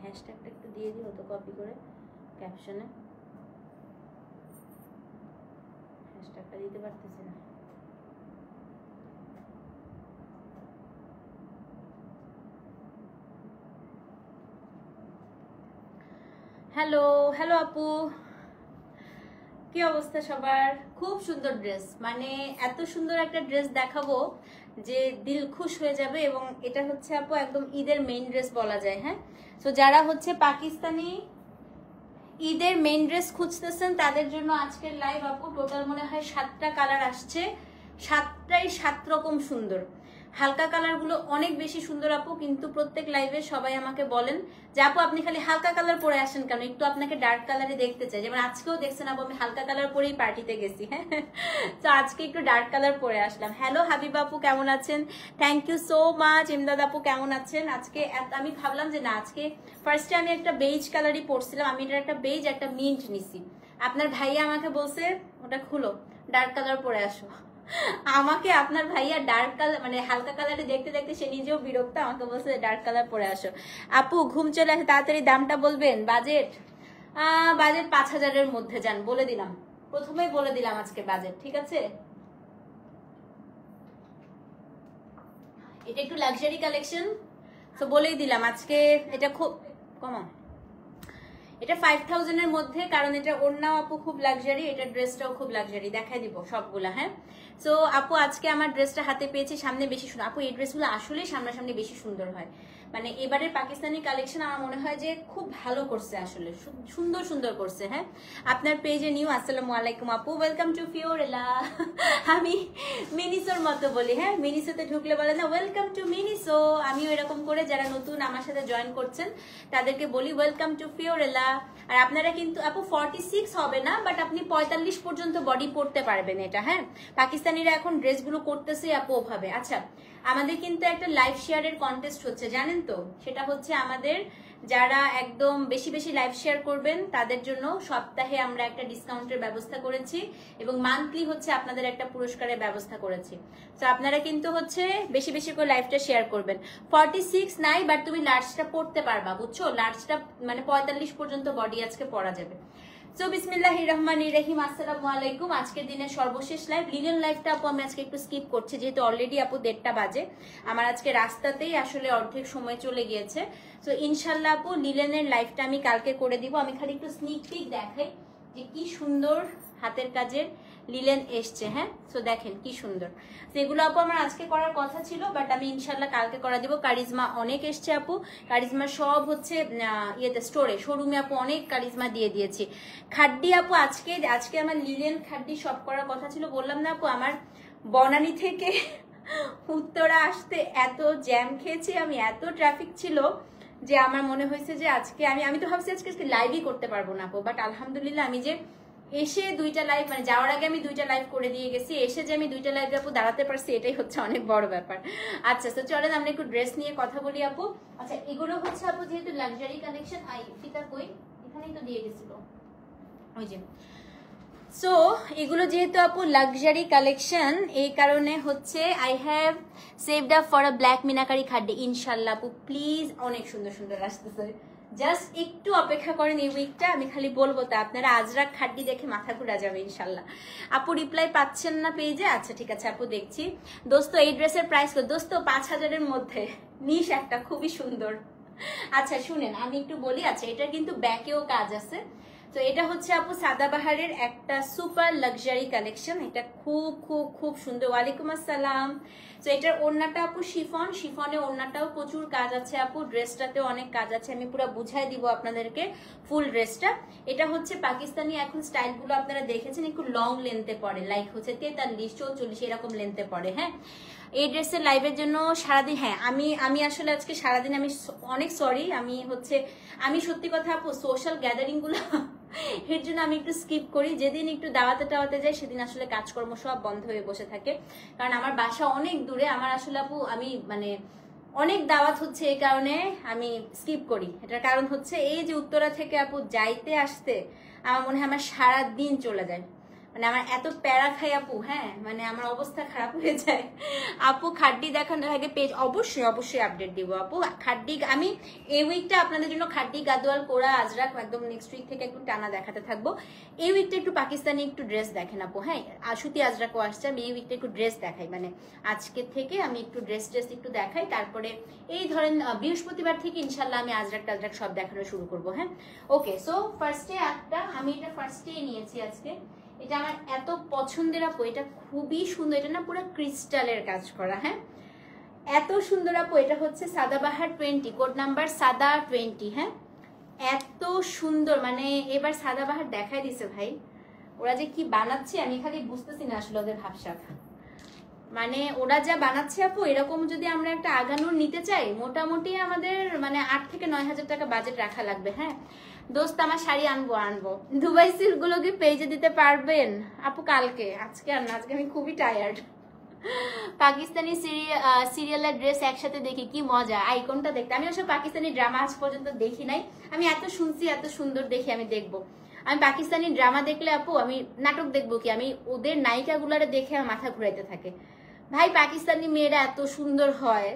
হ্যাশট্যাগটা একটু দিয়ে দিও তো কপি করে ক্যাপশনে, হ্যাশট্যাগটা দিতে পারতেছি না। হ্যালো হ্যালো আপু, কি অবস্থা সবার? খুব সুন্দর ড্রেস, মানে এত সুন্দর একটা ড্রেস দেখাবো যে দিল খুশ হয়ে যাবে। এবং এটা হচ্ছে আপু একদম ঈদের মেইন ড্রেস বলা যায়। হ্যাঁ, তো যারা হচ্ছে পাকিস্তানি ঈদের মেইন ড্রেস খুঁজতেছেন তাদের জন্য আজকের লাইভ আপু। টোটাল মনে হয় 7টা কালার আসছে, 7টাই 7 রকম সুন্দর। হালকা কালারগুলো অনেক বেশি সুন্দর আপু, কিন্তু প্রত্যেক লাইভে সবাই আমাকে বলেন যে আপু আপনি খালি হালকা কালার পরে আসেন কেন, একটু আপনাকে ডার্ক কালারে দেখতে চাই। যেমন আজকেও দেখছেন আপু আমি হালকা কালার পরেই পার্টিতে গেছি। হ্যাঁ, তো আজকে একটু ডার্ক কালার পরে আসলাম। হ্যালো হাবিবা আপু, কেমন আছেন? Thank you so much. Imdad আপু কেমন আছেন? আজকে আমি ভাবলাম যে না, আজকে ফার্স্টে আমি একটা বেজ কালারই পরছিলাম, আমি এটা একটা বেজ একটা মিন্ট নিছি। আপনার ভাইয়া আমাকে বলছে ওটা খুলো, ডার্ক কালার পরে আসো। আমাকে আপনার ভাইয়া ডার্ক কালার মানে হালকা কালারে দেখতে দেখতে সে নিজেও বিরক্ত, আমাকে বলছে ডার্ক কালার পরে আসো। আপু ঘুম চলে আসে, তাড়াতাড়ি দামটা বলবেন। বাজেট 5000-এর মধ্যে যান, বলে দিলাম, প্রথমেই বলে দিলাম আজকে বাজেট, ঠিক আছে? এটা একটু লাক্সারি কালেকশন, তো বলেই দিলাম আজকে এটা খুব কমা। এটা 5000-এর মধ্যে, কারণ এটা ওড়নাও আপু খুব লাক্সারি, এটা ড্রেসটাও খুব লাক্সারি, দেখাই দিব সবগুলা। হ্যাঁ, সো আপু আজকে আমার ড্রেসটা হাতে পেয়েছি, সামনে বেশি সুন্দর আপু। এই ড্রেসগুলো আসলে সামনাসামনি বেশি সুন্দর হয়, মানে এবারের পাকিস্তানি কালেকশন আমার মনে হয় যে খুব ভালো করছে, আসলে সুন্দর সুন্দর করছে। হ্যাঁ, আপনার পেজে নিউ। আসসালামু আলাইকুম আপু, ওয়েলকাম টু ফিওরেলা। আমি মিনিসোর মতো বলি। হ্যাঁ, মিনিসোতে ঢুকলে বলে না ওয়েলকাম টু মিনিসো, আমিও এরকম করে যারা নতুন আমার সাথে জয়েন করছেন তাদেরকে বলি ওয়েলকাম টু ফিওরেলা। আর আপনারা কিন্তু আপু 46 হবে না, বাট আপনি 45 পর্যন্ত বডি পড়তে পারবেন এটা। হ্যাঁ, পাকিস্তানিরা এখন ড্রেসগুলো করতেছে আপু ওভাবে। আচ্ছা, আমাদের কিন্তু একটা লাইভ শেয়ারের কন্টেস্ট হচ্ছে, জানেন তো? সেটা হচ্ছে আমাদের যারা একদম বেশি বেশি লাইভ শেয়ার করবেন তাদের জন্য সপ্তাহে আমরা একটা ডিসকাউন্টের ব্যবস্থা করেছি, এবং মান্থলি হচ্ছে আপনাদের একটা পুরস্কারের ব্যবস্থা করেছি। তো আপনারা কিন্তু হচ্ছে বেশি বেশি করে লাইভটা শেয়ার করবেন। 46 নাই, বাট তুমি লার্জটা পড়তে পারবা, বুঝছো? লার্জটা মানে 45 পর্যন্ত বডি আজকে পরা যাবে। সো বিসমিল্লাহির রহমানির রহিম, আসসালামু আলাইকুম। আজকের দিনের সর্বশেষ লাইভ, লিলেন লাইভটা আপু আমি আজকে একটু স্কিপ করছি, যেহেতু অলরেডি আপু 1:30 বাজে। আমার আজকে রাস্তাতেই আসলে অর্ধেক সময় চলে গিয়েছে। তো ইনশাল্লাহ আপু লিলেনের লাইভটা আমি কালকে করে দিব। আমি খালি একটু স্নিক পিক দেখাই যে কি সুন্দর হাতের কাজের লিলেন এসছে। হ্যাঁ, তো দেখেন কি সুন্দর। তো এগুলো আপু আমার আজকে করার কথা ছিল, বাট আমি ইনশাল্লাহ কালকে করা দিব। কারিজমা অনেক এসছে আপু, কারিজমা সব হচ্ছে ইয়েতে স্টোরে শোরুমে আপু অনেক কারিজমা দিয়ে দিয়েছি। খাড্ডি আপু আজকে আমার লিলেন খাড্ডি সব করার কথা ছিল, বললাম না আপু আমার বনানী থেকে উত্তরা আসতে এত জ্যাম খেয়েছি আমি, এত ট্রাফিক ছিল যে আমার মনে হয়েছে যে আজকে আমি তো ভাবছি আজকে লাইভই করতে পারবো না আপু। বাট আলহামদুলিল্লাহ আমি যে এসে 2টা লাইভ মানে যাওয়ার আগে আমি 2টা লাইভ করে দিয়ে গেছি, এসে যে আমি 2টা লাইভ আপু দাঁড়াতে পারছি এটাই হচ্ছে অনেক বড় ব্যাপার। আচ্ছা, তো চলেন আমরা একটু ড্রেস নিয়ে কথা বলি আপু। আচ্ছা, এগুলো হচ্ছে আপু যেহেতু লাক্সারি কালেকশন, ফিতা কই এখানেই তো দিয়ে গেছিল ওই যে। সো এগুলো যেহেতু আপু লাক্সারি কালেকশন, এই কারণে হচ্ছে I have saved up for a black meenakari khaddi. ইনশাল্লাহ আপু প্লিজ অনেক সুন্দর সুন্দর আসতেছে, জাস্ট একটু অপেক্ষা করেন। এই উইকটা আমি খালি বলবো তা আপনারা আজরাক খাড্ডি দেখে মাথা ঘুরা যাবে ইনশাল্লাহ। আপু রিপ্লাই পাচ্ছেন না পেজে? আচ্ছা ঠিক আছে আপু, দেখছি। দোস্ত এই ড্রেসের প্রাইস দোস্ত 5000-এর মধ্যে নিশ একটা খুবই সুন্দর। আচ্ছা শুনেন আমি একটু বলি। আচ্ছা, এটা কিন্তু ব্যাকেও কাজ আছে। তো এটা হচ্ছে আপু সাদাবাহারের একটা সুপার লাক্সারি কালেকশন, এটা খুব খুব খুব সুন্দর। ওয়ালাইকুম আসসালাম। তো এটার ওড়নাটা আপু শিফনে ওড়নাটাও প্রচুর কাজ আছে আপু, ড্রেসটাতেও অনেক কাজ আছে, আমি পুরো বুঝাই দিব আপনাদেরকে ফুল ড্রেসটা। এটা হচ্ছে পাকিস্তানি এখন স্টাইলগুলো আপনারা দেখেছেন একটু লং লেন্থে পড়ে, লাইক হচ্ছে 43-44 এরকম লেন্থে পড়ে। হ্যাঁ, এই ড্রেসের লাইভের জন্য সারাদিন, হ্যাঁ আমি আসলে আজকে সারাদিন আমি অনেক সরি, আমি সত্যি কথা আপু সোশ্যাল গ্যাদারিং গুলো এর জন্য আমি একটু স্কিপ করি। যেদিন একটু দাওয়াতে টাওয়াতে যাই সেদিন আসলে কাজকর্ম সব বন্ধ হয়ে বসে থাকে, কারণ আমার বাসা অনেক দূরে। আমার আসলে আপু আমি মানে অনেক দাওয়াত হচ্ছে, এই কারণে আমি স্কিপ করি। এটার কারণ হচ্ছে এই যে উত্তরা থেকে আপু যাইতে আসতে আমার মনে হয় আমার সারা দিন চলে যায়, মানে আমার এত প্যারা খাই আপু, হ্যাঁ মানে আমার অবস্থা খারাপ হয়ে যায়। আপু খাড্ডি দেখানোর আগে পেজ অবশ্যই আপডেট দিব আপু। খাড্ডি আমি এই উইকটা আপনাদের জন্য খাড্ডি, গাদোয়াল, কোরা, আজরাক একদম নেক্সট উইক থেকে একটু টানা দেখাতে থাকবো। এই উইকটা একটু পাকিস্তানি একটু ড্রেস দেখেন আপু, হ্যাঁ আশুতি আজরাকও আসছে, আমি এই উইকটা একটু ড্রেস দেখাই, মানে আজকে থেকে আমি একটু ড্রেস একটু দেখাই, তারপরে এই ধরেন বৃহস্পতিবার থেকে ইনশাল্লাহ আমি আজরাক টাজরাক সব দেখানো শুরু করবো। হ্যাঁ ওকে, সো ফার্স্টে একটা আমি এটা ফার্স্টে নিয়েছি আজকে, এটা আমার এত পছন্দের আপু, এটা খুবই সুন্দর, এটা না পুরো ক্রিস্টালের কাজ করা, হ্যাঁ এত সুন্দর আপু। এটা হচ্ছে সাদাবাহার 20, কোড নাম্বার সাদা 20, হ্যাঁ এত সুন্দর, মানে এবার সাদাবাহার দেখাই দিছে ভাই, ওরা যে কি বানাচ্ছে আমি খালি বুঝতেছি না আসলে ওদের ভাবসাব, মানে ওরা যা বানাচ্ছে আপু, এরকম যদি আমরা একটা আগানোর নিতে চাই মোটামুটি আমাদের মানে 8 থেকে 9 হাজার টাকা বাজেট রাখা লাগবে। হ্যাঁ দোস্ত আমার শাড়ি আনবো। দুবাই সিল্ক গুলো কি পেজে দিতে পারবেন আপু? কালকে, আজকে আর না, আজকে আমি খুবই টায়ার্ড। পাকিস্তানি সিরিয়ালের ড্রেস একসাথে দেখি কি মজা, আইকনটা দেখতে। আমি ওসব পাকিস্তানি ড্রামা আজ পর্যন্ত দেখি নাই, আমি এত শুনছি এত সুন্দর দেখি, আমি দেখবো। আমি পাকিস্তানি ড্রামা দেখলে আপু আমি নাটক দেখবো কি, আমি ওদের নায়িকা গুলারে দেখে আমার মাথা ঘুরাইতে থাকে। ভাই পাকিস্তানি মেয়েরা এত সুন্দর হয়,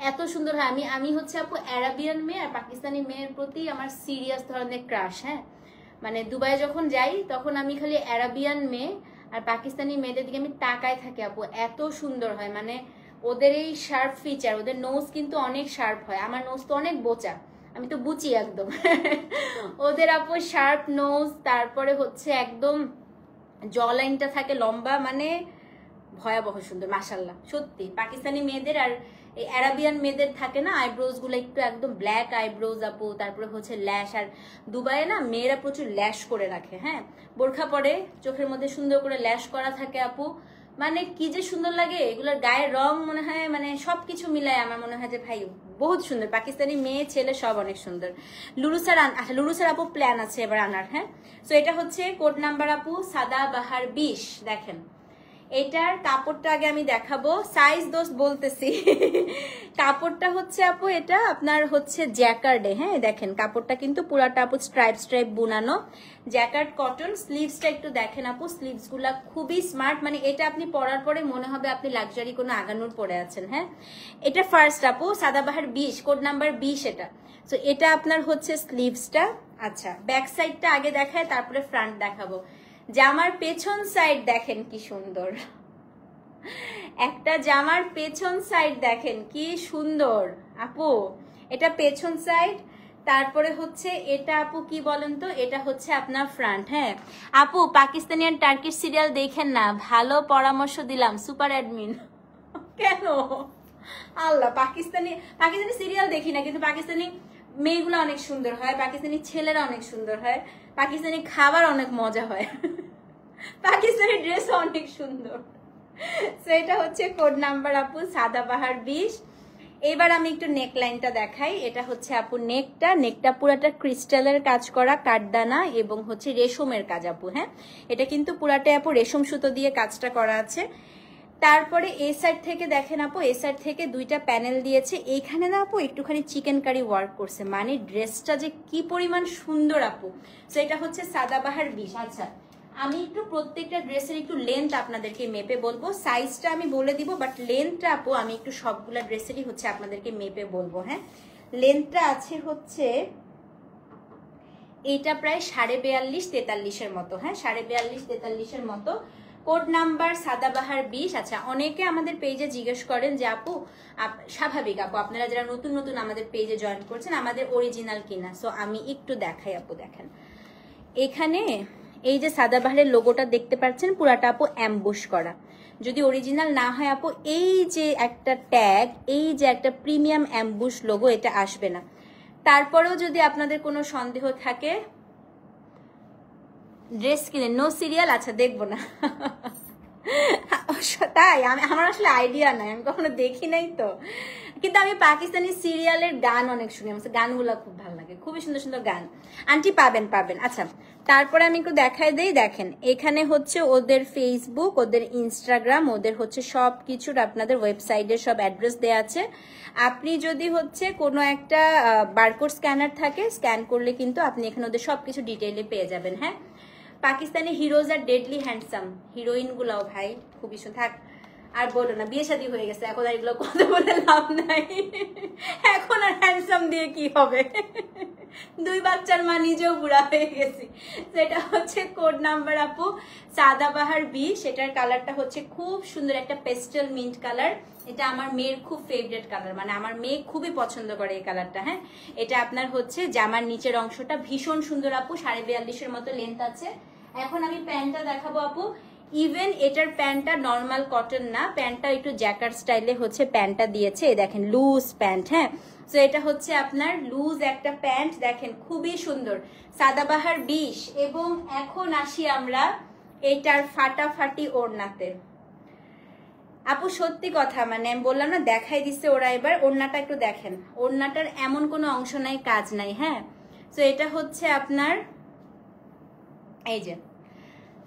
এত সুন্দর হয়। আমি হচ্ছে আপু আরাবিয়ান মেয়ে আর পাকিস্তানি মেয়ের প্রতি আমার সিরিয়াস ধরনের ক্রাশ। হ্যাঁ মানে দুবাই যখন যাই তখন আমি খালি আরাবিয়ান মেয়ে আর পাকিস্তানি মেয়েদের দিকে আমি তাকায় থাকি আপু, এত সুন্দর হয়। মানে ওদের এই শার্প ফিচার, ওদের নোজ কিন্তু অনেক শার্প হয়, আমার নোজ তো অনেক বোচা, আমি তো বুচি একদম। ওদের আপু শার্প নোজ, তারপরে হচ্ছে একদম জ লাইনটা থাকে লম্বা, মানে ভয়াবহ সুন্দর মাশাল্লাহ। সত্যি পাকিস্তানি মেয়েদের আর এই আরাবিয়ান মেয়েদের থাকে না আইব্রোজ গুলো একটু একদম ব্ল্যাক আইব্রোজ আপু, তারপরে হচ্ছে ল্যাশ। আর দুবাইয়ে না মেয়েরা প্রচুর ল্যাশ করে রাখে, হ্যাঁ বোরখা পরে চোখের মধ্যে সুন্দর করে ল্যাশ করা থাকে আপু, মানে কি যে সুন্দর লাগে। এগুলোর গায়ের রং মনে হয় মানে সবকিছু মিলায় আমার মনে হয় যে ভাই বহুত সুন্দর। পাকিস্তানি মেয়ে ছেলে সব অনেক সুন্দর। লুরুসার আপু প্ল্যান আছে এবার আনার। হ্যাঁ সো এটা হচ্ছে কোড নাম্বার আপু সাদাবাহার 20। দেখেন এটার কাপড়টা আগে আমি দেখাবো, সাইজ দোস্ত বলতেছি। কাপড়টা হচ্ছে আপু এটা আপনার হচ্ছে জ্যাকার্ডে। হ্যাঁ দেখেন কাপড়টা কিন্তু পুরাটা আপু স্ট্রাইপ বুনানো, জ্যাকার্ড কটন। স্লিভসটা একটু দেখেন আপু, স্লিভস গুলা খুবই স্মার্ট, মানে এটা আপনি পরার পরে মনে হবে আপনি লাক্সারি কোনো আগানোর পরে আছেন। হ্যাঁ এটা ফার্স্ট আপু সাদাবাহার 20, কোড নাম্বার 20 এটা। সো এটা আপনার হচ্ছে স্লিভসটা। আচ্ছা ব্যাক সাইডটা আগে দেখায় তারপরে ফ্রন্ট দেখাবো। জামার পেছন সাইড দেখেন কি সুন্দর, একটা জামার পেছন সাইড দেখেন কি সুন্দর আপু, এটা পেছন সাইড। তারপরে হচ্ছে এটা আপু কি বলেন তো, এটা হচ্ছে আপনার ফ্রন্ট। হ্যাঁ আপু পাকিস্তানি আর টার্কিশ সিরিয়াল দেখেন না, ভালো পরামর্শ দিলাম সুপার অ্যাডমিন। কেন আল্লাহ, পাকিস্তানি সিরিয়াল দেখি না, কিন্তু পাকিস্তানি মেয়েগুলো অনেক সুন্দর হয়, পাকিস্তানি ছেলেরা অনেক সুন্দর হয়, পাকিস্তানি খাবার অনেক মজা হয়, পাকিস্তানি ড্রেস অনেক সুন্দর। সো এটা হচ্ছে কোড নাম্বার আপু সাদাবাহার 20। এবার আমি একটু নেক লাইনটা দেখাই। এটা হচ্ছে আপু নেকটা পুরাটা ক্রিস্টালের কাজ করা, কাঠদানা এবং হচ্ছে রেশমের কাজ আপু। হ্যাঁ এটা কিন্তু পুরাটা আপু রেশম সুতো দিয়ে কাজটা করা আছে। তারপরে এই সাইড থেকে দেখেন আপু, এই সাইড থেকে দুইটা প্যানেল দিয়েছে, এইখানে না আপু একটুখানি চিকেন কারি ওয়ার্ক করছে, মানে ড্রেসটা যে কি পরিমাণ সুন্দর আপু। তো এটা হচ্ছে সাদাবাহার 20। আচ্ছা আমি একটু প্রত্যেকটা ড্রেসের একটু লেন্থ আপনাদেরকে মেপে বলবো, সাইজটা আমি বলে দিব, বাট লেন্থটা আপু আমি একটু সবগুলা ড্রেসেরই হচ্ছে আপনাদেরকে মেপে বলবো। হ্যাঁ লেন্থটা আছে হচ্ছে এইটা প্রায় 42.5-43 মতো। হ্যাঁ 42.5-43 মতো। Code number Sadabahar 20। আচ্ছা অনেকে আমাদের পেজে জিজ্ঞেস করেন যে আপু স্বাভাবিক আপু আপনারা যারা নতুন আমাদের পেজে জয়েন করছেন আমাদের অরিজিনাল কিনা। সো আমি একটু দেখাই আপু, দেখেন এখানে এই যে সাদাবাহারের লোগোটা দেখতে পাচ্ছেন পুরাটা আপু অ্যাম্বুশ করা। যদি অরিজিনাল না হয় আপু এই যে একটা ট্যাগ, এই যে একটা প্রিমিয়াম অ্যাম্বুশ লোগো, এটা আসবে না। তারপরেও যদি আপনাদের কোনো সন্দেহ থাকে ড্রেস কিনে নো সিরিয়াল, আচ্ছা দেখবো না। তাই আমার আসলে আইডিয়া নাই, আমি কখনো দেখি নাই তো, কিন্তু আমি পাকিস্তানি সিরিয়ালের গান অনেক শুনি, আমার গানগুলো খুব ভালো লাগে, খুবই সুন্দর সুন্দর গান। আন্টি পাবেন। আচ্ছা তারপরে আমি একটু দেখাই দেই, দেখেন এখানে হচ্ছে ওদের ফেসবুক, ওদের ইনস্টাগ্রাম, ওদের হচ্ছে সব কিছুর আপনাদের ওয়েবসাইটের সব অ্যাড্রেস দেওয়া আছে। আপনি যদি হচ্ছে কোনো একটা বারকোড স্ক্যানার থাকে, স্ক্যান করলে কিন্তু আপনি এখানে ওদের সবকিছু ডিটেইলে পেয়ে যাবেন। হ্যাঁ পাকিস্তানি হিরোজ আর ডেডলি হ্যান্ডসাম, হিরোইন গুলাও ভাই খুবই থাক। আর বলো না, বিয়ে শাদী হয়ে গেছে, এখন আর এগুলো কথা বলে লাভ নাই। এখন আর হ্যান্ডসাম দিয়ে কি হবে, 2 বাচ্চার মা, নিজেও বুড়া হয়ে গেছি। সেটা হচ্ছে কোড নাম্বার আপু সাদাবাহার 20। এটার কালারটা হচ্ছে খুব সুন্দর একটা পেস্টেল মিন্ট কালার। এটা আমার মেয়ের খুব ফেভারিট কালার, মানে আমার মেয়ে খুবই পছন্দ করে এই কালারটা। হ্যাঁ, এটা আপনার হচ্ছে জামার নিচের অংশটা ভীষণ সুন্দর আপু, 42.5 মতো লেন্থ আছে। এখন আমি প্যান্টটা দেখাবো আপু। ইভেন এটার প্যান্টটা নর্মাল কটন না, প্যান্টটা একটু জ্যাকার্ড স্টাইলে হচ্ছে প্যান্টটা দিয়েছে, দেখেন লুজ প্যান্ট। হ্যাঁ, তো এটা হচ্ছে আপনার লুজ একটা প্যান্ট, দেখেন খুবই সুন্দর, সাদাবাহার 20। এবং এখন আসি আমরা এটার ফাটাফাটি ওড়নাতে। আপু সত্যি কথা, মানে আমি বললাম না দেখাই দিচ্ছে ওরা, এবার ওড়নাটা একটু দেখেন, ওড়নাটার এমন কোনো অংশ নাই কাজ নাই। হ্যাঁ, তো এটা হচ্ছে আপনার এই যে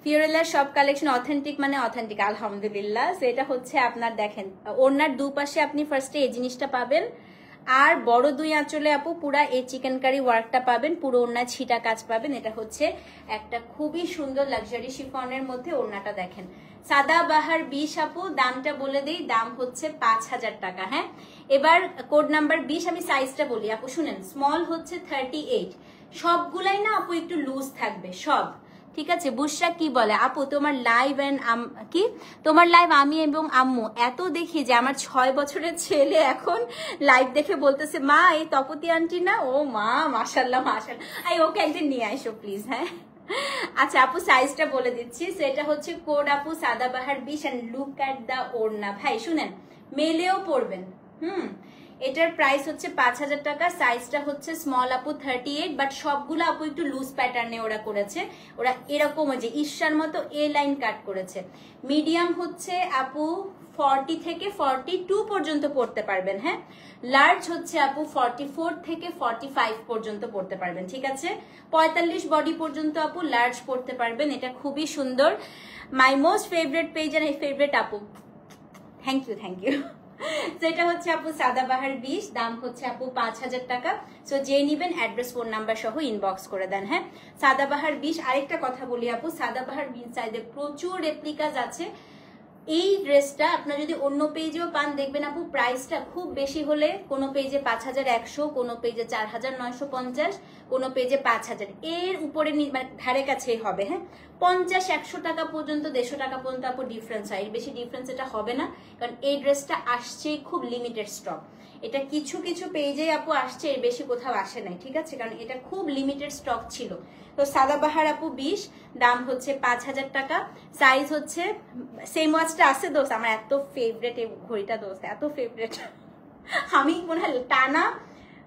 ফিওরেলার সব কালেকশন অথেন্টিক, মানে অথেন্টিক আলহামদুলিল্লাহ। তো এটা হচ্ছে আপনার দেখেন ওড়নার দুপাশে আপনি ফার্স্টে এই জিনিসটা পাবেন, আর বড় 2 আঁচলে আপু পুরা এই চিকেন কারি ওয়ার্কটা পাবেন, পুরো ওড়নায় ছিটা কাজ পাবেন। এটা হচ্ছে একটা খুবই সুন্দর লাক্সারি শিফনের মধ্যে ওড়নাটা দেখেন, সাদাবাহার 20 আপু। দামটা বলে দেই, দাম হচ্ছে 5000 টাকা। হ্যাঁ, এবার কোড নাম্বার 20 আমি সাইজটা বলি আপু, শুনেন। স্মল হচ্ছে 38, সবগুলাই না আপু একটু লুজ থাকবে সব, ঠিক আছে। বুশরা কি বলে আপু, তোমার লাইভ এন্ড কি তোমার লাইভ আমি এবং আম্মু এত দেখি যে আমার 6 বছরের ছেলে এখন লাইভ দেখে বলতেছে মা এই তপতি আন্টি না। ও মা, মাশাল্লাহ মাশাল্লাহ, ওকে একদিন নিয়ে আসো প্লিজ। হ্যাঁ, আচ্ছা আপু সাইজটা বলে দিচ্ছি। সেটা হচ্ছে কোড আপু সাদাবাহার 20 এন্ড লুক এট দা ওড়না। ভাই শুনেন, মেলেও পরবেন। এটার প্রাইস হচ্ছে 5000 টাকা। সাইজটা হচ্ছে স্মল আপু 38, বাট সবগুলো আপু একটু লুজ প্যাটার্নে ওরা করেছে, ওরা এরকম যে ঈর্ষার মতো এ লাইন কাট করেছে। মিডিয়াম হচ্ছে আপু 40 থেকে 42 পর্যন্ত পড়তে পারবেন। হ্যাঁ, লার্জ হচ্ছে আপু 44 থেকে 45 পর্যন্ত পড়তে পারবেন, ঠিক আছে। 45 বডি পর্যন্ত আপু লার্জ পড়তে পারবেন। এটা খুবই সুন্দর, মাই মোস্ট ফেভারিট পেজ আর ফেভারিট আপু, থ্যাংক ইউ থ্যাংক ইউ। সেটা হচ্ছে আপু সাদাবাহার 20, দাম হচ্ছে আপু 5000 টাকা। সো যে নিবেন অ্যাড্রেস ফোন নাম্বার সহ ইনবক্স করে দেন। হ্যাঁ, সাদাবাহার 20। আরেকটা কথা বলি আপু, সাদাবাহার 20 সাইজে প্রচুর রেপ্লিকাজ আছে। এই ড্রেসটা আপনার যদি অন্য পেজেও পান দেখবেন আপু প্রাইসটা খুব বেশি হলে কোনো পেজে 5100, কোনো পেজে 4950, কোনো পেজে 5000, এর উপরে মানে ধারে কাছেই হবে। হ্যাঁ, 50-100 টাকা পর্যন্ত, 150 টাকা পর্যন্ত আপু ডিফারেন্স হয়, এর বেশি ডিফারেন্স এটা হবে না, কারণ এই ড্রেসটা আসছেই খুব লিমিটেড স্টক। এটা কিছু কিছু পেজে আপু আসছে, এর বেশি কোথাও আসে নাই, ঠিক আছে, কারণ এটা খুব লিমিটেড স্টক ছিল। তো সাদাবাহার আপু 20, দাম হচ্ছে 5000 টাকা। সাইজ হচ্ছে সেম ওয়াচটা আছে দোস্ত, আমার এত ফেভারিট এই ঘড়িটা দোস্ত, এত ফেভারিট, আমি মনে হয় টানা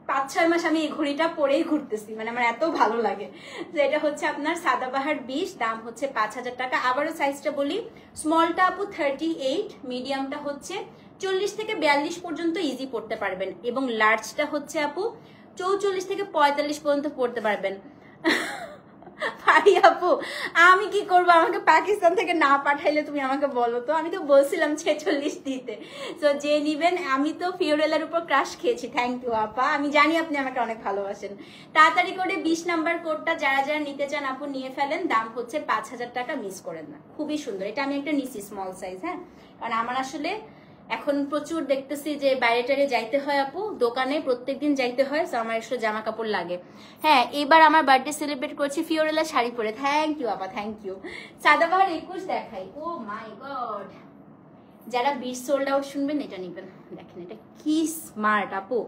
5-6 মাস আমি এই ঘড়িটা পরেই ঘুরতেছি, মানে আমার এত ভালো লাগে। তো এটা হচ্ছে আপনার সাদাবাহার 20, দাম হচ্ছে 5000 টাকা। আবারও সাইজটা বলি, স্মলটা আপু 38, মিডিয়ামটা হচ্ছে 40 থেকে 42 পর্যন্ত ইজি পড়তে পারবেন, এবং লার্জটা হচ্ছে আপু 44 থেকে 45 পর্যন্ত পড়তে পারবেন। পারি আপু, আমি কি করবো, আমাকে পাকিস্তান থেকে না পাঠাইলে তুমি আমাকে বলো তো, আমি তো বলছিলাম 46 দিতে। তো যে নিবেন, আমি তো ফিওরেলার উপর ক্রাশ খেয়েছি, থ্যাংক ইউ আপা, আমি জানি আপনি আমাকে অনেক ভালোবাসেন। তাড়াতাড়ি করে 20 নাম্বার কোডটা যারা যারা নিতে চান আপু নিয়ে ফেলেন, দাম হচ্ছে 5000 টাকা, মিস করেন না, খুবই সুন্দর। এটা আমি একটা নিছি স্মল সাইজ। হ্যাঁ, কারণ আমার আসলে এখন প্রচুর দেখতেছি যে বাইরে টাইরে যাইতে হয় আপু, দোকানে প্রত্যেকদিন যাইতে হয়, তো আমার একটু জামা কাপড় লাগে। হ্যাঁ, এবার আমার বার্থডে সেলিব্রেট করছি ফিওরেলা শাড়ি পরে, থ্যাংক ইউ আপা, থ্যাংক ইউ। সাদাবাহার 21 দেখাই, ও মাই গড, যারা 20 সোল্ড আউট শুনবেন এটা নিবেন। দেখেন এটা কি স্মার্ট আপু,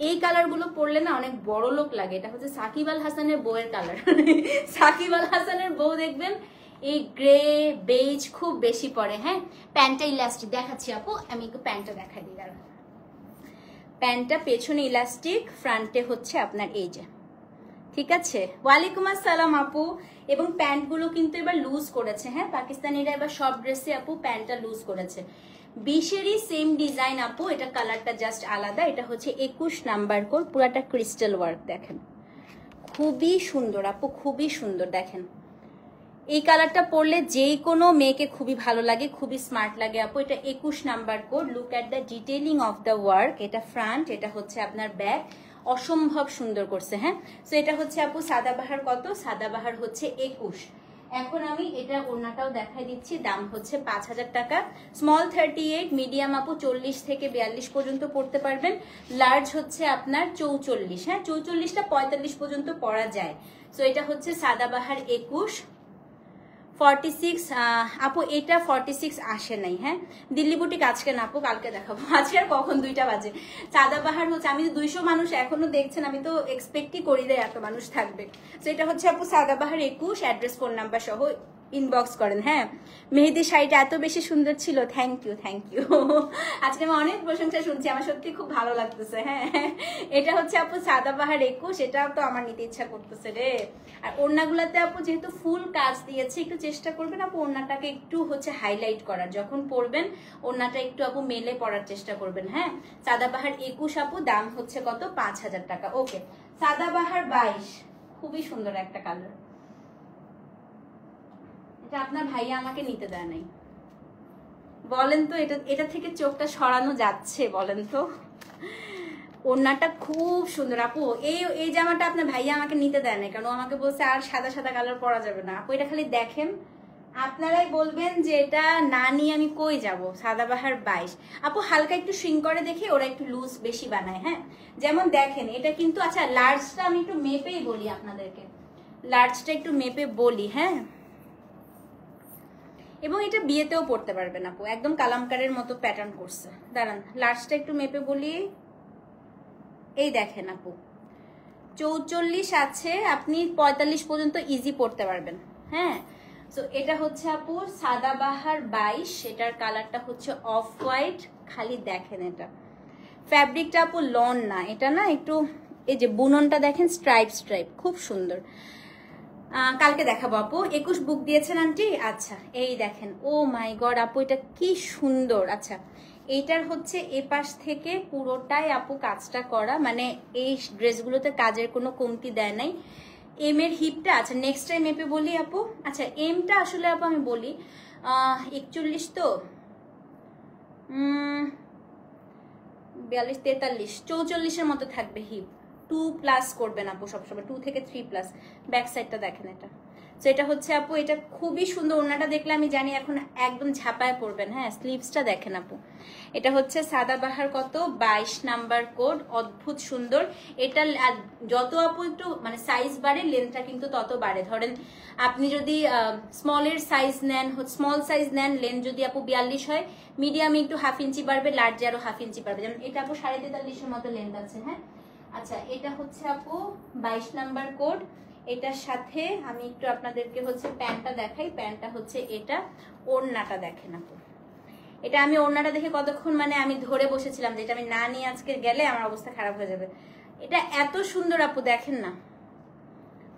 এই কালার গুলো পরলে না অনেক বড় লোক লাগে। এটা হচ্ছে সাকিব আল হাসানের বউয়ের কালার। সাকিব আল হাসানের বউ দেখবেন এই গ্রে বেজ খুব বেশি পরে। হ্যাঁ, প্যান্টটা ইলাস্টিক দেখাচ্ছি আপু, আমি একটু প্যান্টটা দেখাই দিই। দাঁড়ান, প্যান্টটা পেছনে ইলাস্টিক, ফ্রন্টে হচ্ছে আপনার এই যে, ঠিক আছে। ওয়ালাইকুম আসসালাম আপু। এবং প্যান্টগুলো কিন্তু এবার লুজ করেছে। হ্যাঁ, পাকিস্তানিরা এবার সব ড্রেসে আপু প্যান্টটা লুজ করেছে। 20-এরই সেম ডিজাইন আপু, এটা কালারটা জাস্ট আলাদা। এটা হচ্ছে 21 নাম্বার কোড, পুরাটা ক্রিস্টাল ওয়ার্ক, দেখেন খুবই সুন্দর আপু, খুবই সুন্দর। দেখেন এই কালারটা পরলে যে কোনো মেয়েকে খুবই ভালো লাগে, খুবই স্মার্ট লাগে আপু। এটা 21 number code, look at the detailing of the work. এটা ফ্রন্ট, এটা হচ্ছে আপনার ব্যাক, অসম্ভব সুন্দর করছে। হ্যাঁ, তো এটা হচ্ছে আপু সাদাবাহার কত, সাদাবাহার হচ্ছে 21। এখন আমি এটা ওড়নাটাও দেখাই দিচ্ছি, দাম হচ্ছে 5000 টাকা। স্মল 38, মিডিয়াম আপু 40 থেকে 42 পর্যন্ত পড়তে পারবেন, লার্জ হচ্ছে আপনার 44, হ্যাঁ 44টা 45 পর্যন্ত পরা যায়। সো এটা হচ্ছে সাদাবাহার 21 46। আপু এটা 46 আসে নাই, হ্যাঁ দিল্লি বুটিক আজকে না আপু, কালকে দেখাবো। আজকে আর কখন 2টা বাজে। সাদাবাহার হচ্ছে, আমি 200 মানুষ এখনো দেখছেন, আমি তো এক্সপেক্টই করি না এত মানুষ থাকবে। তো এটা হচ্ছে আপু সাদাবাহার 21, অ্যাড্রেস ফোন নাম্বার সহ ইনবক্স করেন। হ্যাঁ মেহেদি শাড়িটা এত বেশি সুন্দর ছিল, থ্যাংক ইউ থ্যাংক ইউ। আজকে আমি অনেক প্রশংসা শুনছি, আমার সত্যি খুব ভালো লাগতেছে। হ্যাঁ এটা হচ্ছে আপু সাদাবাহার 21, এটাও তো আমার নিতে ইচ্ছা করতেছে রে। আর ওড়নাগুলাতে আপু যেহেতু ফুল কাজ দিয়েছে, একটু চেষ্টা করবেন আপু ওড়নাটাকে একটু হচ্ছে হাইলাইট করার, যখন পরবেন ওড়নাটা একটু আপু মেলে পরার চেষ্টা করবেন। হ্যাঁ সাদাবাহার 21 আপু, দাম হচ্ছে কত 5000 টাকা। ওকে সাদাবাহার 22, খুবই সুন্দর একটা কালার। এটা আপনার ভাইয়া আমাকে নিতে দেয় নাই, বলেন তো এটা থেকে চোখটা সরানো যাচ্ছে বলেন তো? ওড়নাটা খুব সুন্দর আপু, এই জামাটা আপনার ভাইয়া আমাকে নিতে দেয় না, কারণ আমাকে বলছে আর সাদা সাদা কালার পরা যাবে না। আপু এটা খালি দেখেন, আপনারাই বলবেন যে এটা না নিয়ে আমি কই যাব। সাদাবাহার 22 আপু, হালকা একটু শ্রিঙ্ক করে দেখে ওরা একটু লুজ বেশি বানায়। হ্যাঁ যেমন দেখেন এটা কিন্তু, আচ্ছা লার্জটা আমি একটু মেপেই বলি আপনাদেরকে, লার্জটা একটু মেপে বলি। হ্যাঁ এবং এটা বিয়েতেও পড়তে পারবেন আপু, একদম কালামকারের মতো প্যাটার্ন করছে। দাঁড়ান লার্জটা একটু মেপে বলি, এই দেখেন আপু 44 আছে, আপনি 45 পর্যন্ত ইজি পড়তে পারবেন। হ্যাঁ তো এটা হচ্ছে আপু সাদাবাহার 22, এটার কালারটা হচ্ছে অফ হোয়াইট। খালি দেখেন এটা ফ্যাব্রিকটা আপু লন না, এটা না একটু এই যে বুননটা দেখেন স্ট্রাইপ স্ট্রাইপ, খুব সুন্দর। কালকে দেখাবো আপু। 21 বুক দিয়েছেন আন্টি? আচ্ছা এই দেখেন, ও মাই গড আপু এটা কি সুন্দর। আচ্ছা এইটার হচ্ছে এ পাশ থেকে পুরোটাই আপু কাজটা করা, মানে এই ড্রেসগুলোতে কাজের কোনো কমতি দেয় নাই। এম এর হিপটা, আচ্ছা নেক্সট টাইম মেপে বলি আপু। আচ্ছা এমটা আসলে আপু আমি বলি 41 তো 42 43 44-এর মতো থাকবে হিপ, 2+ করবেন আপু সবসময়, 2 থেকে 3+। ব্যাক সাইডটা দেখেন এটা। তো এটা হচ্ছে আপু, এটা খুবই সুন্দর। ওড়নাটা দেখলে আমি জানি এখন একদম ঝাপায় পড়বেন। হ্যাঁ স্লিভসটা দেখেন আপু, এটা হচ্ছে সাদাবাহার কত 22 নাম্বার কোড, অদ্ভুত সুন্দর। এটা যত আপু একটু মানে সাইজ বাড়ে লেন্থটা কিন্তু তত বাড়ে। ধরেন আপনি যদি স্মলের সাইজ নেন, স্মল সাইজ নেন, লেন্থ যদি আপু 42 হয়, মিডিয়ামে একটু হাফ ইঞ্চি বাড়বে, লার্জে আরো হাফ ইঞ্চি বাড়বে। যেমন এটা আপু 43.5-এর মতো লেন্থ আছে। হ্যাঁ আচ্ছা এটা হচ্ছে আপু 22 নাম্বার কোড। এটার সাথে আমি একটু আপনাদেরকে হচ্ছে প্যান্টটা দেখাই, প্যান্টটা হচ্ছে এটা। ওড়নাটা দেখেন আপু, এটা আমি ওড়নাটা দেখে কতক্ষণ মানে আমি ধরে বসেছিলাম যে এটা আমি না নিয়ে আজকে গেলে আমার অবস্থা খারাপ হয়ে যাবে। এটা এত সুন্দর আপু দেখেন না,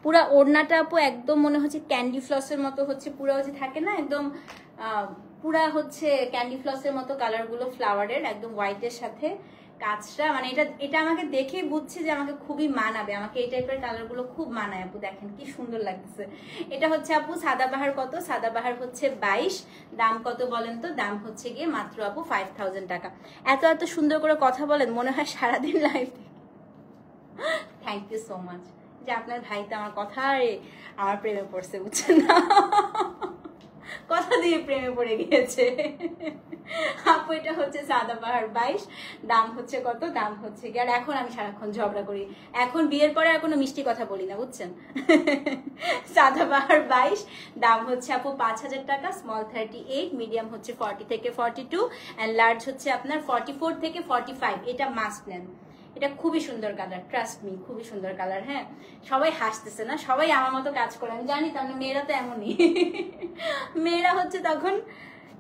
পুরা ওড়নাটা আপু একদম মনে হচ্ছে ক্যান্ডি ফ্লসের মতো হচ্ছে, পুরা হচ্ছে থাকে না একদম পুরা হচ্ছে ক্যান্ডি ফ্লসের মতো কালারগুলো ফ্লাওয়ারের, একদম হোয়াইটের সাথে কাজটা, মানে এটা আমাকে দেখে বুঝছে যে আমাকে খুবই মানাবে, আমাকে এই টাইপের কালারগুলো খুব মানায় আপু। দেখেন কি সুন্দর লাগতেছে। এটা হচ্ছে আপু সাদাবাহার কত, সাদাবাহার হচ্ছে 22, দাম কত বলেন তো? দাম হচ্ছে গিয়ে মাত্র আপু 5000 টাকা। এত সুন্দর করে কথা বলেন, মনে হয় সারাদিন live. Thank you so much যে আপনার ভাই তো আমার কথায় আমার প্রেমে পড়ছে, বুঝছেন না? কথা দিয়ে প্রেমে পড়ে গিয়েছে আপু। এটা হচ্ছে সাদাবাহার 22, দাম হচ্ছে কত? দাম হচ্ছে কি, আর এখন আমি সারাক্ষণ ঝগড়া করি, এখন বিয়ের পরে আর কোনো মিষ্টি কথা বলি না, বুঝছেন? সাদাবাহার 22, দাম হচ্ছে আপু 5000 টাকা। স্মল 38, মিডিয়াম হচ্ছে 40 থেকে 42, অ্যান্ড লার্জ হচ্ছে আপনার 44 থেকে 45। এটা মাস্ট নেন, এটা খুবই সুন্দর কালার, ট্রাস্ট মি খুবই সুন্দর কালার। হ্যাঁ সবাই হাসতেছে না, সবাই আমার মতো কাজ করে, আমি জানি, তার মেয়েরা তো এমনই। মেয়েরা হচ্ছে তখন,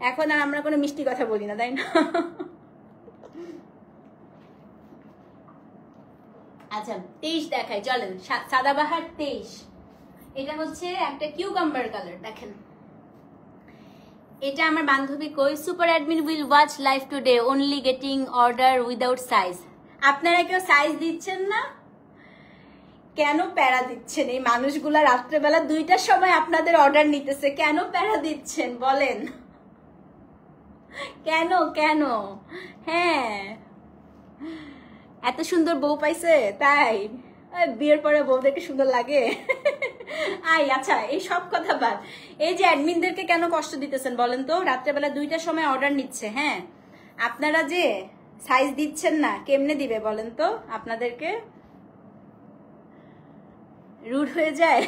এখন আর আমরা কোনো মিষ্টি কথা বলি না, তাই না? আচ্ছা 23 দেখাই চলেন, সাদাবাহার 23। এটা হচ্ছে একটা কিউকাম্বার কালার, দেখেন। এটা আমার বান্ধবী কই, super admin will watch live today, only getting order without size. আপনারা কেউ সাইজ দিচ্ছেন না কেন? প্যারা দিচ্ছেন এই মানুষগুলা, রাত্রেবেলা 2টার সময় আপনাদের অর্ডার নিতেছে, কেন প্যারা দিচ্ছেন বলেন? কেন কেন? হ্যাঁ এত সুন্দর বউ পাইছে তাই? বিয়ের পরে বউদেরকে সুন্দর লাগে? আচ্ছা এই সব কথা বাদ, এই যে অ্যাডমিনদেরকে কেন কষ্ট দিতেছেন বলেন তো? রাত্রেবেলা 2টার সময় অর্ডার নিচ্ছে, হ্যাঁ আপনারা যে সাইজ দিচ্ছেন না, কেমনে দিবে বলেন তো আপনাদেরকে? রুড হয়ে যায়।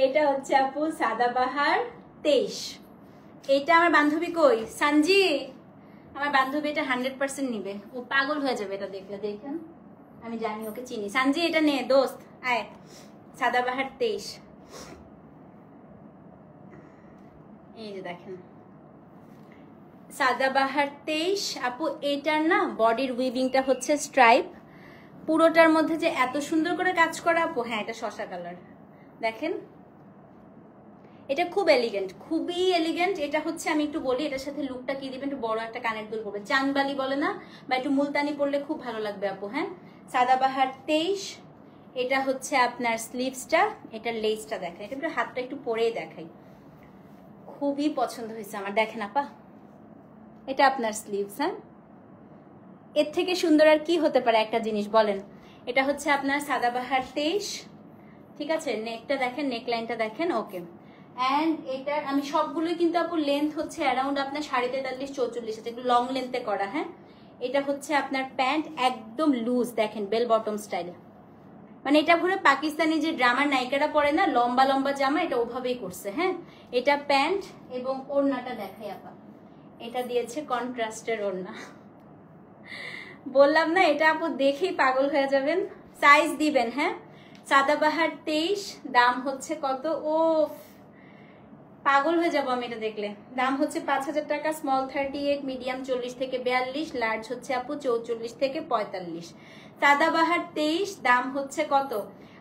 এটা হচ্ছে আপু সাদাবাহার 23। এটা আমার বান্ধবী কই, সানজি আমার বান্ধবী এটা 100% নিবে, ও পাগল হয়ে যাবে এটা দেখলে। দেখেন আমি জানি, ওকে চিনি। সানজি এটা নে দোস্ত, আয়। সাদাবাহার 23, এই যে দেখেন সাদাবাহার 23 আপু। এটার না বডির উইভিংটা হচ্ছে স্ট্রাইপ, পুরোটার মধ্যে যে এত সুন্দর করে কাজ করা আপু। হ্যাঁ এটা শসা কালার, দেখেন এটা খুব এলিগেন্ট, খুবই এলিগেন্ট। এটা হচ্ছে আমি একটু বলি এটার সাথে লুকটা কি দিবেন, একটু বড় একটা কানের দুল পরবে, চাঁদবালি বলে না, বা একটু মুলতানি পরলে খুব ভালো লাগবে আপু। হ্যাঁ সাদাবাহার 23, এটা হচ্ছে আপনার স্লিভসটা, এটা লেসটা দেখেন, এটা একটু হাতটা একটু পরেই দেখাই, খুবই পছন্দ হয়েছে আমার। দেখেন আপা এটা আপনার স্লিভস। হ্যাঁ এর থেকে সুন্দর আর কি হতে পারে একটা জিনিস বলেন? এটা হচ্ছে আপনার সাদাবাহার 23, ঠিক আছে। নেকটা দেখেন, নেক লাইনটা দেখেন, ওকে। অ্যান্ড এটার আমি সবগুলোই কিন্তু আপু লেন্থ হচ্ছে অ্যারাউন্ড আপনার 43.5-44 আছে, একটু লং লেন্থে করা। হ্যাঁ এটা হচ্ছে আপনার প্যান্ট একদম লুজ, দেখেন বেল বটম স্টাইল, মানে এটা পুরো পাকিস্তানি যে ড্রামার নায়িকারা পরে না লম্বা লম্বা জামা, এটা ওভাবেই করছে। হ্যাঁ এটা প্যান্ট এবং ওড়নাটা দেখাই আপা, এটা দিয়েছে কন্ট্রাস্টের ওড়না। বললাম না এটা আপু দেখেই পাগল হয়ে যাবেন। সাইজ দিবেন। হ্যাঁ সাদাবাহার 23, দাম হচ্ছে কত? ও পাগল হয়ে যাবো আমি এটা দেখলে। দাম হচ্ছে 5000 টাকা। স্মল 38, মিডিয়াম 40 থেকে 42, লার্জ হচ্ছে আপু 44 থেকে 45। সাদাবাহার 23, দাম হচ্ছে কত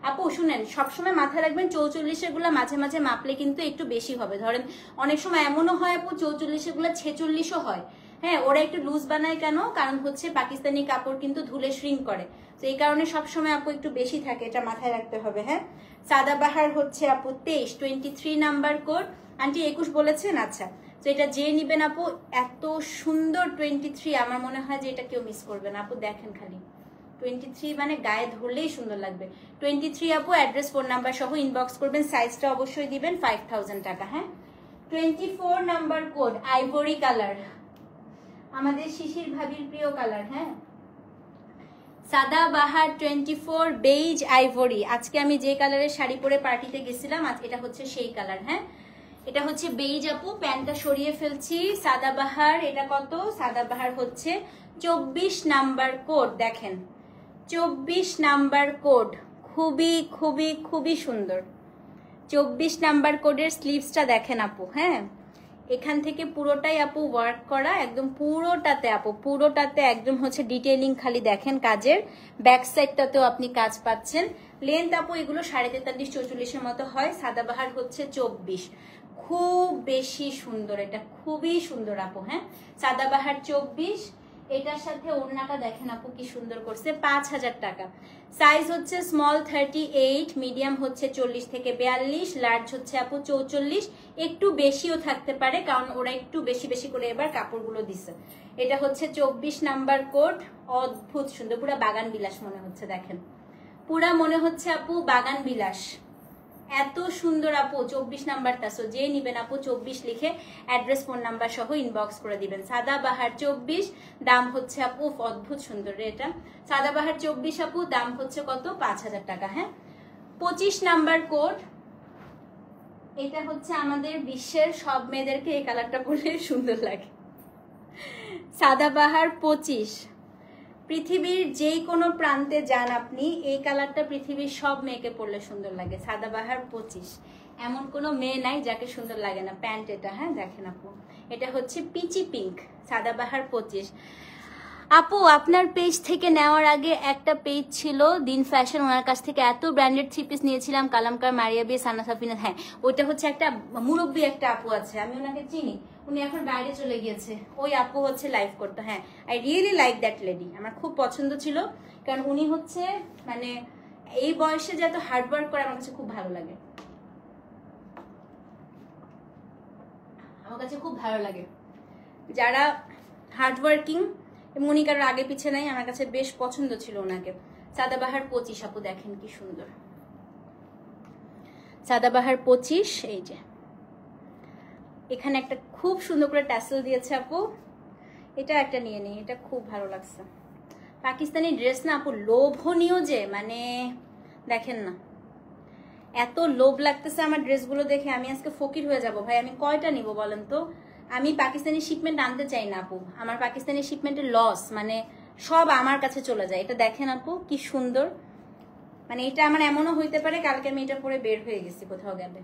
আপু? শুনেন সবসময় মাথায় রাখবেন 44 গুলা মাঝে মাঝে মাপলে কিন্তু একটু বেশি হবে। ধরেন অনেক সময় এমনও হয় আপু 44 গুলা 46ও হয়। হ্যাঁ ওরা একটু লুজ বানায় কেন? কারণ হচ্ছে পাকিস্তানি কাপড় কিন্তু ধুলে শ্রিঙ্ক করে, তো এই কারণে সবসময় আপু একটু বেশি থাকে, এটা মাথায় রাখতে হবে। হ্যাঁ সাদাবাহার হচ্ছে আপু 23, 23 নাম্বার কোড। আন্টি 21 বলেছেন, আচ্ছা। তো এটা যে নিবেন আপু, এত সুন্দর 23, আমার মনে হয় যে এটা কেউ মিস করবে না আপু। দেখেন খালি 23 মানে গায়ে ধরলেই সুন্দর লাগবে। 23 আপু, অ্যাড্রেস ফোন নাম্বার সহ ইনবক্স করবেন, সাইজটা অবশ্যই দিবেন, 5000 টাকা। হ্যাঁ 24 নাম্বার কোড, আইভরি কালার, আমাদের শিশির ভাবির প্রিয় কালার। হ্যাঁ সাদাবাহার 24, বেইজ আইভরি। আজকে আমি যে কালারের শাড়ি পরে পার্টিতে গেছিলাম, আজ এটা হচ্ছে সেই কালার। হ্যাঁ এটা হচ্ছে বেইজ আপু, প্যান্টটা সরিয়ে ফেলছি। সাদাবাহার এটা কত? সাদাবাহার হচ্ছে 24 নাম্বার কোড, দেখেন 24 নাম্বার কোড, খুবই খুবই খুবই সুন্দর। 24 নাম্বার কোডের স্লিভসটা দেখেন আপু। হ্যাঁ এখান থেকে পুরোটাই আপু ওয়ার্ক করা, একদম পুরোটাতে আপু, পুরোটাতে একদম হচ্ছে ডিটেইলিং খালি দেখেন কাজের। ব্যাক সাইডটাতেও আপনি কাজ পাচ্ছেন। লেন্থ আপু এগুলো 43-44 মতো হয়। সাদাবাহার হচ্ছে 24, খুব বেশি সুন্দর, এটা খুবই সুন্দর আপু। হ্যাঁ সাদাবাহার 24, এটার সাথে ওড়নাটা দেখেন আপু কি সুন্দর করছে, 5000 টাকা। সাইজ হচ্ছে স্মল 38, মিডিয়াম হচ্ছে 40 থেকে 42, লার্জ হচ্ছে আপু 44, একটু বেশিও থাকতে পারে কারণ ওরা একটু বেশি বেশি করে এবার কাপড়গুলো দিছে। এটা হচ্ছে 24 নাম্বার কোড, অদ্ভুত সুন্দর, পুরা বাগান বিলাস মনে হচ্ছে। দেখেন পুরা মনে হচ্ছে আপু বাগান বিলাস, এত সুন্দর আপু 24 নাম্বারটা। সো যে নিবেন আপু 24 লিখে অ্যাড্রেস ফোন নাম্বার সহ ইনবক্স করে দিবেন। সাদাবাহার 24, দাম হচ্ছে আপু অদ্ভুত সুন্দর এটা। সাদাবাহার 24 আপু, দাম হচ্ছে কত? 5000 টাকা। হ্যাঁ 25 নাম্বার কোড, এটা হচ্ছে আমাদের বিশ্বের সব মেয়েদেরকে এই কালারটা পরলে সুন্দর লাগে। সাদাবাহার 25, পৃথিবীর যেই কোনো প্রান্তে যান আপনি, এই কালারটা পৃথিবীর সব মেয়েকে পরলে সুন্দর লাগে। সাদাবাহার 25, এমন কোনো মেয়ে নাই যাকে সুন্দর লাগে না। প্যান্ট এটা, হ্যাঁ দেখেন আপু, এটা হচ্ছে পিচি পিঙ্ক। সাদাবাহার 25 আপু, আপনার পেজ থেকে নেওয়ার আগে একটা পেজ ছিল দিন ফ্যাশন, ওনার কাছ থেকে এত ব্র্যান্ডেড 3 পিস নিয়েছিলাম, কালামকার, মারিয়া বি, সানা সাফিনা। হ্যাঁ ওইটা হচ্ছে একটা মুরব্বী একটা আপু আছে, আমি ওনাকে চিনি, উনি এখন বাইরে চলে গিয়েছে। ওই আপু হচ্ছে লাইভ করতো। হ্যাঁ I really like that lady, আমার খুব পছন্দ ছিল, কারণ উনি হচ্ছে মানে এই বয়সে যে এত হার্ডওয়ার্ক করে আমার কাছে খুব ভালো লাগে, আমার কাছে খুব ভালো লাগে যারা হার্ডওয়ার্কিং, এবং উনি কারোর আগে পিছে নাই, আমার কাছে বেশ পছন্দ ছিল ওনাকে। সাদাবাহার 25 আপু, দেখেন কি সুন্দর, সাদাবাহার 25। এই যে এখানে একটা খুব সুন্দর করে ট্যাসেল দিয়েছে আপু, এটা একটা নিয়ে নিই, এটা খুব ভালো লাগছে। পাকিস্তানি ড্রেস না আপু লোভনীয় যে, মানে দেখেন না, এত লোভ লাগতেছে আমার ড্রেসগুলো দেখে, আমি আজকে ফকির হয়ে যাব ভাই। আমি কয়টা নিব বলেন তো? আমি পাকিস্তানি শিপমেন্ট আনতে চাই না আপু, আমার পাকিস্তানি শিপমেন্টের লস, মানে সব আমার কাছে চলে যায়। এটা দেখেন আপু কি সুন্দর, মানে এটা আমার এমনও হইতে পারে কালকে আমি এটা পরে বের হয়ে গেছি কোথাও গেলে,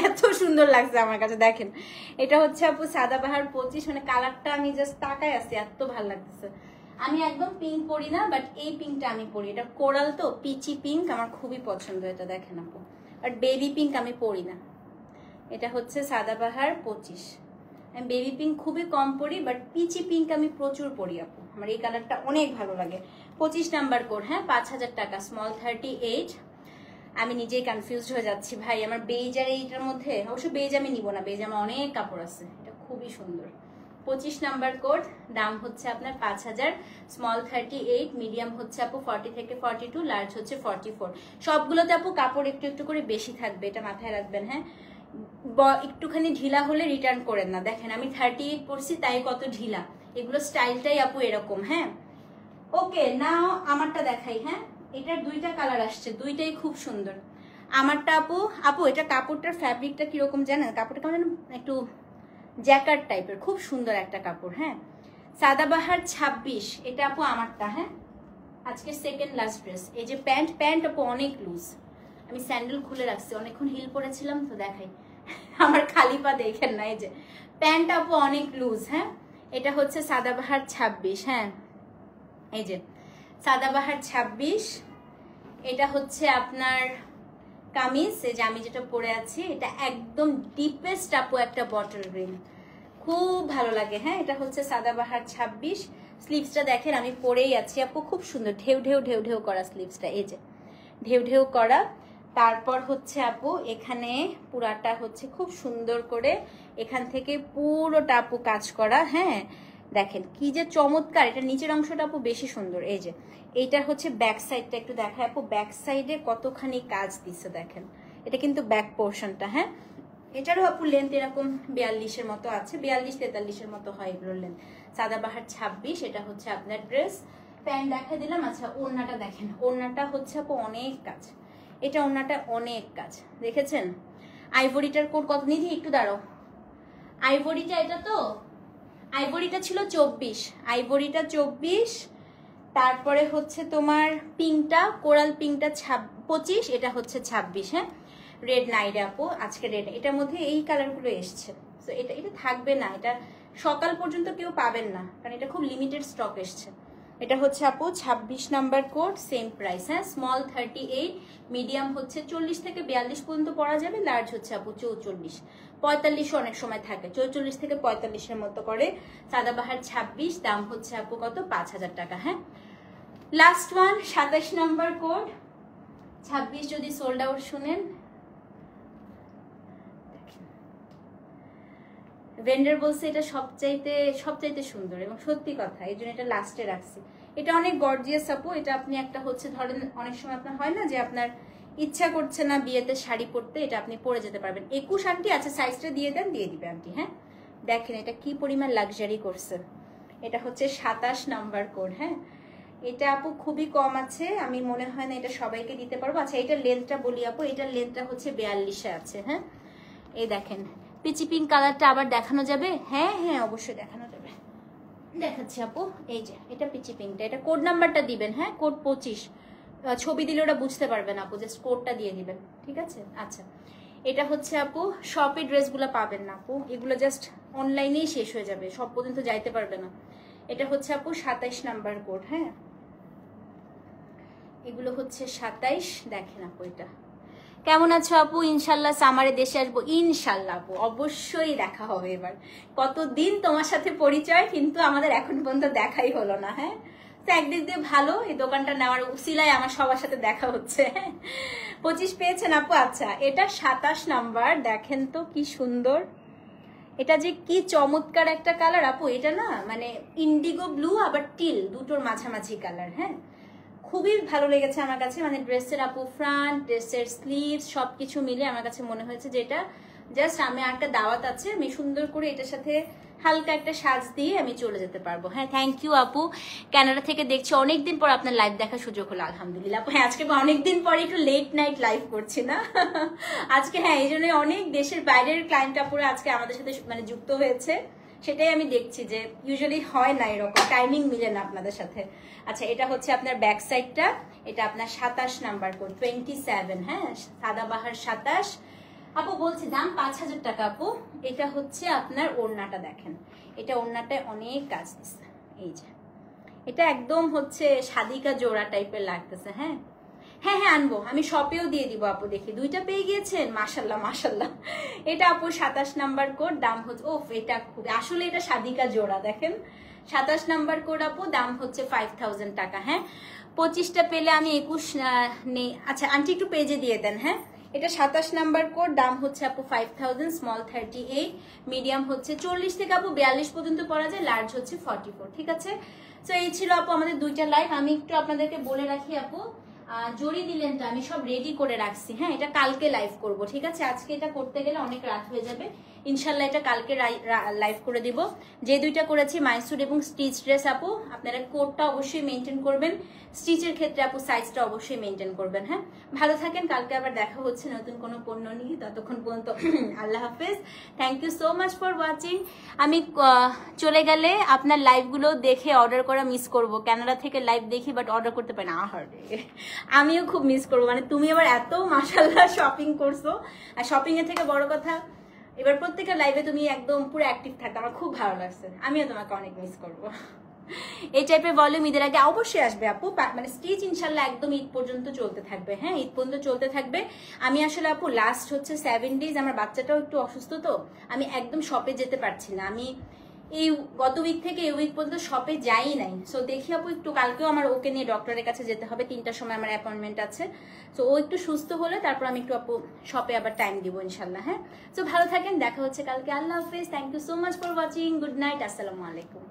এত সুন্দর লাগছে আমার কাছে। দেখেন এটা হচ্ছে আপু সাদাবাহার 25, মানে কালারটা আমি জাস্ট তাকায় আছি, এত ভালো লাগতেছে। আমি একদম পিঙ্ক পরি না, বাট এই পিঙ্কটা আমি পরি, এটা কোরাল তো পিচি পিঙ্ক, আমার খুবই পছন্দ এটা। দেখেন আপু, বাট বেবি পিঙ্ক আমি পরি না। এটা হচ্ছে সাদাবাহার 25, আমি বেবি পিঙ্ক খুবই কম পরি, বাট পিচি পিঙ্ক আমি প্রচুর পরি আপু, আমার এই কালারটা অনেক ভালো লাগে। 25 নাম্বার কোড, হ্যাঁ 5000 টাকা, স্মল 38। আমি নিজেই কনফিউজড হয়ে যাচ্ছি ভাই, আমার বেজ আর এইটার মধ্যে, অবশ্য বেজ আমি নিব না, বেজ আমার অনেক কাপড় আছে, এটা খুবই সুন্দর। 25 নাম্বার কোড, দাম হচ্ছে আপনার 5000, স্মল 38, মিডিয়াম হচ্ছে আপু 40 থেকে 42, লার্জ হচ্ছে 44। সবগুলোতে আপু কাপড় একটু একটু করে বেশি থাকবে, এটা মাথায় রাখবেন। হ্যাঁ, একটুখানি ঢিলা হলে রিটার্ন করেন না। দেখেন আমি 38 পরছি, তাই কত ঢিলা, এগুলো স্টাইলটাই আপু এরকম। হ্যাঁ ওকে, নাও আমারটা দেখাই। হ্যাঁ, এটার দুইটা কালার আসছে, দুইটাই খুব সুন্দর। আমারটা আপু এটা কাপড়টার ফ্যাব্রিকটা কিরকম জানেন? কাপড়টা কেমন একটু জ্যাকার্ড টাইপের, খুব সুন্দর একটা কাপড়। হ্যাঁ, সাদাবাহার 26, এটা আপু আমারটা। হ্যাঁ, আজকে সেকেন্ড লাস্ট ড্রেস। এই যে প্যান্ট আপু অনেক লুজ, আমি স্যান্ডেল খুলে রাখছি, অনেকক্ষণ হিল পরেছিলাম তো, দেখাই আমার খালি পা দেখেন না। এই যে প্যান্ট আপু অনেক লুজ। হ্যাঁ, এটা হচ্ছে সাদাবাহার 26। হ্যাঁ, এই যে সাদাবাহার 26, এটা হচ্ছে আপনার কামিজ। এই যে আমি যেটা পরে আছি, এটা একদম ডিপেস্ট আপু একটা বটল গ্রিন, খুব ভালো লাগে। হ্যাঁ, এটা হচ্ছে সাদাবাহার 26। স্লিভসটা দেখেন আমি পরেই আছি আপু, খুব সুন্দর, ঢেউ ঢেউ ঢেউ ঢেউ করা স্লিভসটা, এই যে ঢেউ ঢেউ করা। তারপর হচ্ছে আপু এখানে পুরাটা হচ্ছে খুব সুন্দর করে এখান থেকে পুরোটা আপু কাজ করা। হ্যাঁ, দেখেন কি যে চমৎকার, এটা নিচের অংশটা আপু বেশি সুন্দর। এই যে এইটা হচ্ছে ব্যাক সাইডটা, একটু দেখায় আপু ব্যাক সাইডে কতখানি কাজ দিচ্ছে, দেখেন এটা কিন্তু ব্যাক পোর্শনটা। হ্যাঁ, এটারও আপু লেন্থ এরকম 42-এর মতো আছে, 42-43-এর মতো হয় এগুলোর লেন্থ। সাদাবাহার 26, এটা হচ্ছে আপনার ড্রেস। প্যান্ট দেখা দিলাম। আচ্ছা ওড়নাটা দেখেন, ওড়নাটা হচ্ছে আপু অনেক কাজ, এটা ওড়নাটা অনেক কাজ, দেখেছেন? আইভরিটার কোড কত নিধি একটু দাঁড়াও, আইভরিটা এটা তো, আইভরিটা ছিল 24, আইভরিটা 24, তারপরে হচ্ছে তোমার পিঙ্কটা, কোরাল পিঙ্কটা 25, এটা হচ্ছে 26। হ্যাঁ, রেড নাইরে আপু আজকে রেড, এটার মধ্যে এই কালারগুলো এসছে, তো এটা থাকবে না, এটা সকাল পর্যন্ত কেউ পাবেন না, কারণ এটা খুব লিমিটেড স্টক এসছে। এটা হচ্ছে আপু 26 নাম্বার কোড, সেম প্রাইস। হ্যাঁ, স্মল 38, মিডিয়াম হচ্ছে 40 থেকে 42 পর্যন্ত পরা যাবে, লার্জ হচ্ছে আপু 44, 45 অনেক সময় থাকে, 44 থেকে 45-এর মতো করে। সাদাবাহার 26, দাম হচ্ছে আপু কত? 5000 টাকা। হ্যাঁ, লাস্ট ওয়ান 27 নাম্বার কোড, 26 যদি সোল্ড আউট শুনেন, ভেন্ডার বলছে এটা সবচাইতে সুন্দর, এবং সত্যি কথা, এই জন্য এটা লাস্টে রাখছি। এটা অনেক গর্জিয়াস আপু, এটা আপনি একটা হচ্ছে ধরেন অনেক সময় আপনার হয় না যে আপনার ইচ্ছা করছে না বিয়েতে শাড়ি পরতে, এটা আপনি পরে যেতে পারবেন। 21 আন্টি আছে, সাইজটা দিয়ে দেন, দিয়ে দিবে আন্টি। হ্যাঁ, দেখেন এটা কি পরিমাণ লাক্সারি করছে। এটা হচ্ছে 27 নাম্বার কোড। হ্যাঁ, এটা আপু খুবই কম আছে, আমি মনে হয় না এটা সবাইকে দিতে পারবো। আচ্ছা এটার লেন্থটা বলি আপু, এটার লেন্থটা হচ্ছে 42-এ আছে। হ্যাঁ, এই দেখেন পিচি পিঙ্ক কালারটা আবার দেখানো যাবে? হ্যাঁ হ্যাঁ অবশ্যই দেখানো যাবে, দেখাচ্ছি আপু। এই যে এটা পিচি পিঙ্কটা, এটা কোড নাম্বারটা দিবেন। হ্যাঁ, কোড 25, ছবি দিলে ওরা বুঝতে পারবে না আপু, জাস্ট কোডটা দিয়ে দিবেন, ঠিক আছে? আচ্ছা এটা হচ্ছে আপু, শপে ড্রেসগুলো পাবেন না আপু, এগুলো জাস্ট অনলাইনেই শেষ হয়ে যাবে, সব পর্যন্ত যাইতে পারবে না। এটা হচ্ছে আপু 27 নাম্বার কোড। হ্যাঁ, এগুলো হচ্ছে 27। দেখেন আপু এটা কেমন আছো আপু? ইনশাল্লাহ সামারে দেশে আসবো, ইনশাল্লাহ আপু অবশ্যই দেখা হবে। এবার কতদিন তোমার সাথে পরিচয়, কিন্তু আমাদের এখন পর্যন্ত দেখাই হলো না। হ্যাঁ, তো একদিক দিয়ে ভালো, এই দোকানটা নেওয়ার উসিলায় আমার সবার সাথে দেখা হচ্ছে। 25 পেয়েছেন আপু? আচ্ছা এটা 27 নাম্বার, দেখেন তো কি সুন্দর, এটা যে কি চমৎকার একটা কালার আপু, এটা না মানে ইন্ডিগো ব্লু আবার টিল দুটোর মাঝামাঝি কালার। হ্যাঁ, খুবই ভালো লেগেছে আমার কাছে, মানে ড্রেসের আপু ফ্রন্ট, ড্রেসের স্লিভস সবকিছু মিলে আমার কাছে মনে হয়েছে যে এটা জাস্ট আমি একটা দাওয়াত আছে, আমি সুন্দর করে এটার সাথে হালকা একটা সাজ দিয়ে আমি চলে যেতে পারবো। হ্যাঁ, থ্যাংক ইউ আপু, কানাডা থেকে দেখছি, অনেকদিন পর আপনার লাইভ দেখার সুযোগ হলো, আলহামদুলিল্লাহ আপু। হ্যাঁ, আজকে অনেকদিন পরে একটু লেট নাইট লাইভ করছি না আজকে, হ্যাঁ এই জন্য অনেক দেশের বাইরের ক্লায়েন্ট আপুরা আজকে আমাদের সাথে মানে যুক্ত হয়েছে, সেটাই আমি দেখছি যে ইউজুয়ালি হয় না এরকম, টাইমিং মিলে না আপনাদের সাথে। আচ্ছা, এটা হচ্ছে আপনার ব্যাক সাইডটা, এটা আপনার 27 নাম্বার কোড 27, হ্যাঁ সাদাবাহার 27 আপু। বলছি দাম 5000 টাকা আপু। এটা হচ্ছে আপনার ওড়নাটা দেখেন, এটা ওড়নাটায় অনেক কাজ দিচ্ছে, এই যে এটা একদম হচ্ছে সাদিকা জোড়া টাইপের লাগতেছে। হ্যাঁ হ্যাঁ হ্যাঁ আনবো, আমি শপেও দিয়ে দিব আপু। দেখি দুইটা পেয়ে গিয়েছেন, মাশাল্লাহ মাশাল্লাহ। এটা আপু 27 নাম্বার কোড, দাম হচ্ছে ওফ, এটা খুব আসলে এটা সাদিকা জোড়া দেখেন, 27 নাম্বার কোড আপু, দাম হচ্ছে 5000 টাকা। হ্যাঁ 25টা পেলে আমি 21 নেই। আচ্ছা আন্টি একটু পেজে দিয়ে দেন। হ্যাঁ এটা 27 নাম্বার কোড, দাম হচ্ছে আপু 5000, স্মল 38, মিডিয়াম হচ্ছে 40 থেকে আপু 42 পর্যন্ত পরা যায়, লার্জ হচ্ছে 44। ঠিক আছে, তো এই ছিল আপু আমাদের দুইটা লাইভ। আমি একটু আপনাদেরকে বলে রাখি আপু, জড়ি দিলেন তো আমি সব রেডি করে রাখছি। হ্যাঁ এটা কালকে লাইভ করব, ঠিক আছে, আজকে এটা করতে গেলে অনেক রাত হয়ে যাবে, ইনশাল্লাহ এটা কালকে লাইভ করে দিব। যে দুইটা করেছি মাইসুর এবং স্টিচ ড্রেস আপু, আপনারা কোডটা অবশ্যই মেনটেন করবেন, স্টিচের ক্ষেত্রে আপু সাইজটা অবশ্যই মেনটেন করবেন। হ্যাঁ ভালো থাকেন, কালকে আবার দেখা হচ্ছে নতুন কোনো পণ্য নিয়ে, ততক্ষণ পর্যন্ত আল্লাহ হাফেজ, thank you so much for watching. আমি চলে গেলে আপনার লাইভগুলো দেখে অর্ডার করা মিস করব, কানাডা থেকে লাইভ দেখি বাট অর্ডার করতে পারি না, আমিও খুব মিস করবো। মানে তুমি আবার এত মাশাআল্লাহ শপিং করছো, আর শপিং এর থেকে বড় কথা এবার প্রত্যেকটা লাইভে তুমি একদম পুরো অ্যাক্টিভ থাকতে আমার খুব ভালো লাগছে, আমিও তোমাকে অনেক মিস করবো। এই টাইপের ভলিউম ঈদের আগে অবশ্যই আসবে আপু, মানে স্টিচ ইনশাল্লাহ একদম ঈদ পর্যন্ত চলতে থাকবে। হ্যাঁ ঈদ পর্যন্ত চলতে থাকবে। আমি আসলে আপু লাস্ট হচ্ছে 7 ডেজ আমার বাচ্চাটাও একটু অসুস্থ, তো আমি একদম শপে যেতে পারছি না, আমি এই গত উইক থেকে এই উইক পর্যন্ত শপে যাই নাই। সো দেখি আপু একটু কালকেও আমার ওকে নিয়ে ডক্টরের কাছে যেতে হবে, 3টার সময় আমার অ্যাপয়েন্টমেন্ট আছে। সো ও একটু সুস্থ হলে তারপর আমি একটু আপু শপে আবার টাইম দিব ইনশাল্লাহ। হ্যাঁ সো ভালো থাকেন, দেখা হচ্ছে কালকে, আল্লাহ হাফেজ, thank you so much for watching, good night, আসসালামু আলাইকুম।